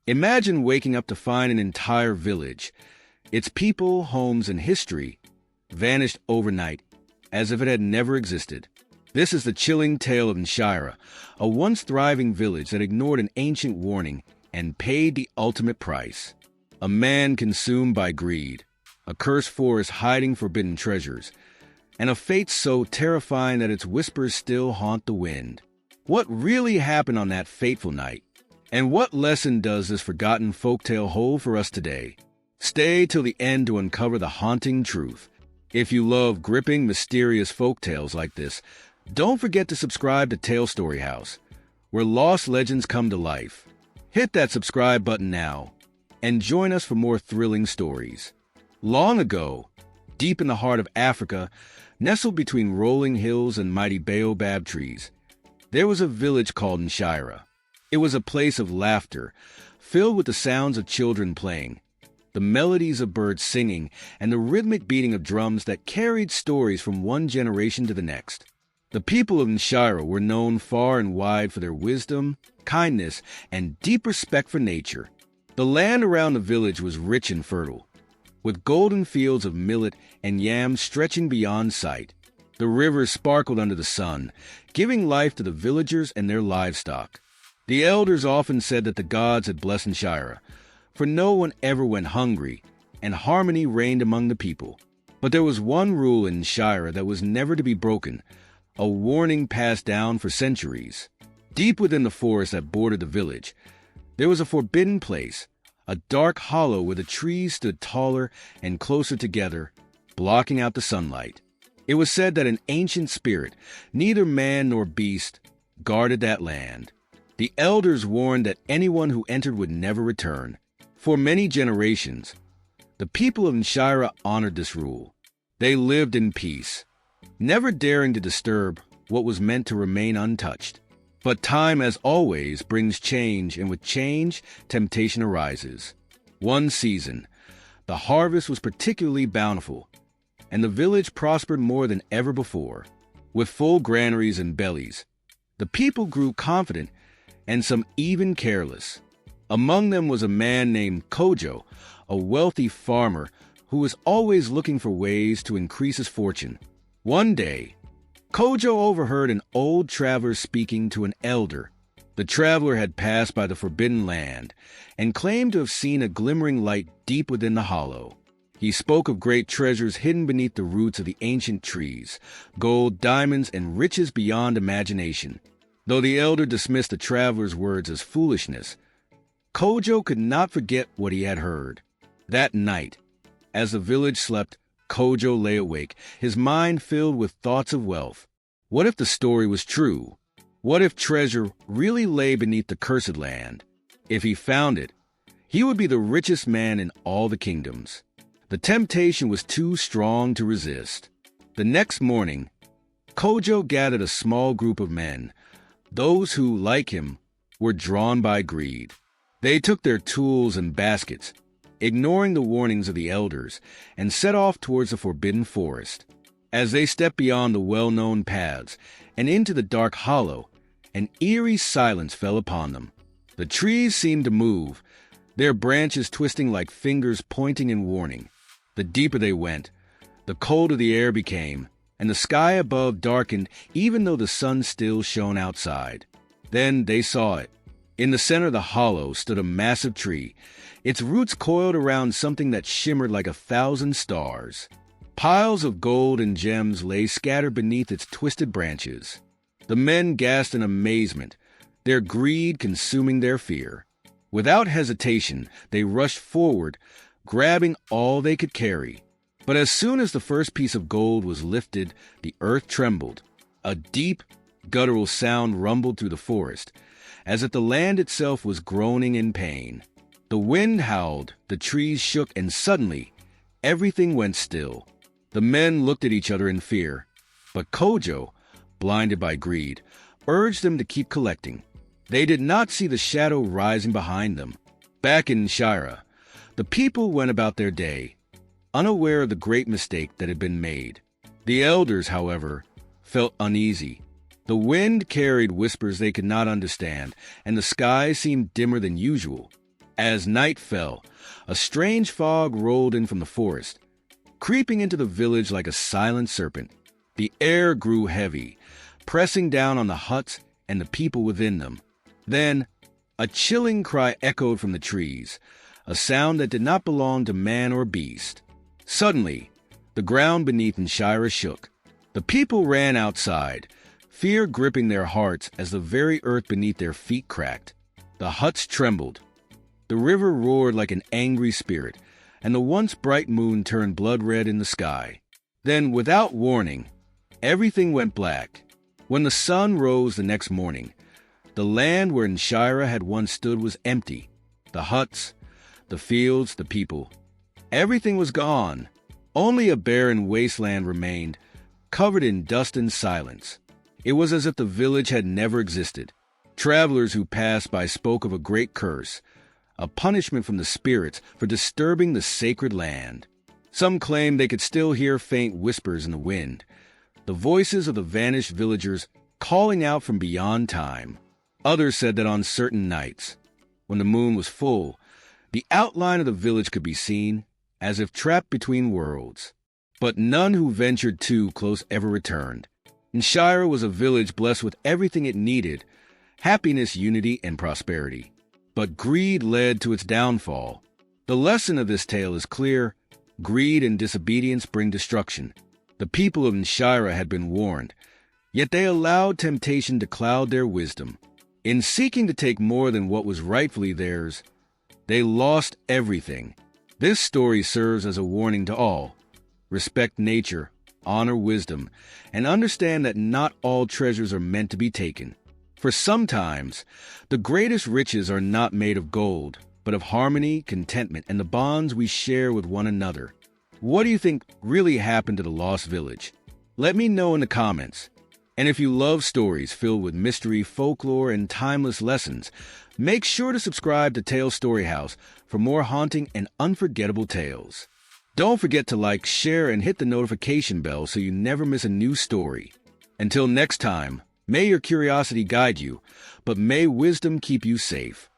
Imagine waking up to find an entire village, its people, homes, and history, vanished overnight, as if it had never existed. This is the chilling tale of Nshira, a once thriving village that ignored an ancient warning and paid the ultimate price. A man consumed by greed, a cursed forest hiding forbidden treasures, and a fate so terrifying that its whispers still haunt the wind. What really happened on that fateful night? And what lesson does this forgotten folktale hold for us today? Stay till the end to uncover the haunting truth. If you love gripping, mysterious folktales like this, don't forget to subscribe to Tale Story House, where lost legends come to life. Hit that subscribe button now, and join us for more thrilling stories. Long ago, deep in the heart of Africa, nestled between rolling hills and mighty baobab trees, there was a village called Nshira. It was a place of laughter, filled with the sounds of children playing, the melodies of birds singing, and the rhythmic beating of drums that carried stories from one generation to the next. The people of Nshira were known far and wide for their wisdom, kindness, and deep respect for nature. The land around the village was rich and fertile, with golden fields of millet and yams stretching beyond sight. The rivers sparkled under the sun, giving life to the villagers and their livestock. The elders often said that the gods had blessed Nshira, for no one ever went hungry, and harmony reigned among the people. But there was one rule in Nshira that was never to be broken, a warning passed down for centuries. Deep within the forest that bordered the village, there was a forbidden place, a dark hollow where the trees stood taller and closer together, blocking out the sunlight. It was said that an ancient spirit, neither man nor beast, guarded that land. The elders warned that anyone who entered would never return. For many generations, the people of Nshira honored this rule. They lived in peace, never daring to disturb what was meant to remain untouched. But time, as always, brings change, and with change, temptation arises. One season, the harvest was particularly bountiful, and the village prospered more than ever before. With full granaries and bellies, the people grew confident and some even careless. Among them was a man named Kojo, a wealthy farmer who was always looking for ways to increase his fortune. One day, Kojo overheard an old traveler speaking to an elder. The traveler had passed by the forbidden land and claimed to have seen a glimmering light deep within the hollow. He spoke of great treasures hidden beneath the roots of the ancient trees, gold, diamonds, and riches beyond imagination. Though the elder dismissed the traveler's words as foolishness, Kojo could not forget what he had heard. That night, as the village slept, Kojo lay awake, his mind filled with thoughts of wealth. What if the story was true? What if treasure really lay beneath the cursed land? If he found it, he would be the richest man in all the kingdoms. The temptation was too strong to resist. The next morning, Kojo gathered a small group of men, those who, like him, were drawn by greed. They took their tools and baskets, ignoring the warnings of the elders, and set off towards the forbidden forest. As they stepped beyond the well-known paths and into the dark hollow, an eerie silence fell upon them. The trees seemed to move, their branches twisting like fingers pointing in warning. The deeper they went, the colder the air became, and the sky above darkened even though the sun still shone outside. Then they saw it. In the center of the hollow stood a massive tree, its roots coiled around something that shimmered like 1,000 stars. Piles of gold and gems lay scattered beneath its twisted branches. The men gasped in amazement, their greed consuming their fear. Without hesitation, they rushed forward, grabbing all they could carry. But as soon as the first piece of gold was lifted, the earth trembled. A deep, guttural sound rumbled through the forest, as if the land itself was groaning in pain. The wind howled, the trees shook, and suddenly, everything went still. The men looked at each other in fear, but Kojo, blinded by greed, urged them to keep collecting. They did not see the shadow rising behind them. Back in Nshira, the people went about their day, unaware of the great mistake that had been made. The elders, however, felt uneasy. The wind carried whispers they could not understand, and the sky seemed dimmer than usual. As night fell, a strange fog rolled in from the forest, creeping into the village like a silent serpent. The air grew heavy, pressing down on the huts and the people within them. Then, a chilling cry echoed from the trees, a sound that did not belong to man or beast. Suddenly, the ground beneath Nshira shook. The people ran outside, fear gripping their hearts as the very earth beneath their feet cracked. The huts trembled. The river roared like an angry spirit, and the once bright moon turned blood red in the sky. Then, without warning, everything went black. When the sun rose the next morning, the land where Nshira had once stood was empty. The huts, the fields, the people. Everything was gone. Only a barren wasteland remained, covered in dust and silence. It was as if the village had never existed. Travelers who passed by spoke of a great curse, a punishment from the spirits for disturbing the sacred land. Some claimed they could still hear faint whispers in the wind, the voices of the vanished villagers calling out from beyond time. Others said that on certain nights, when the moon was full, the outline of the village could be seen, as if trapped between worlds. But none who ventured too close ever returned. Nshira was a village blessed with everything it needed: happiness, unity, and prosperity. But greed led to its downfall. The lesson of this tale is clear: greed and disobedience bring destruction. The people of Nshira had been warned, yet they allowed temptation to cloud their wisdom. In seeking to take more than what was rightfully theirs, they lost everything. This story serves as a warning to all. Respect nature, honor wisdom, and understand that not all treasures are meant to be taken. For sometimes, the greatest riches are not made of gold, but of harmony, contentment, and the bonds we share with one another. What do you think really happened to the Lost Village? Let me know in the comments. And if you love stories filled with mystery, folklore, and timeless lessons, make sure to subscribe to Tale Story House for more haunting and unforgettable tales. Don't forget to like, share, and hit the notification bell so you never miss a new story. Until next time, may your curiosity guide you, but may wisdom keep you safe.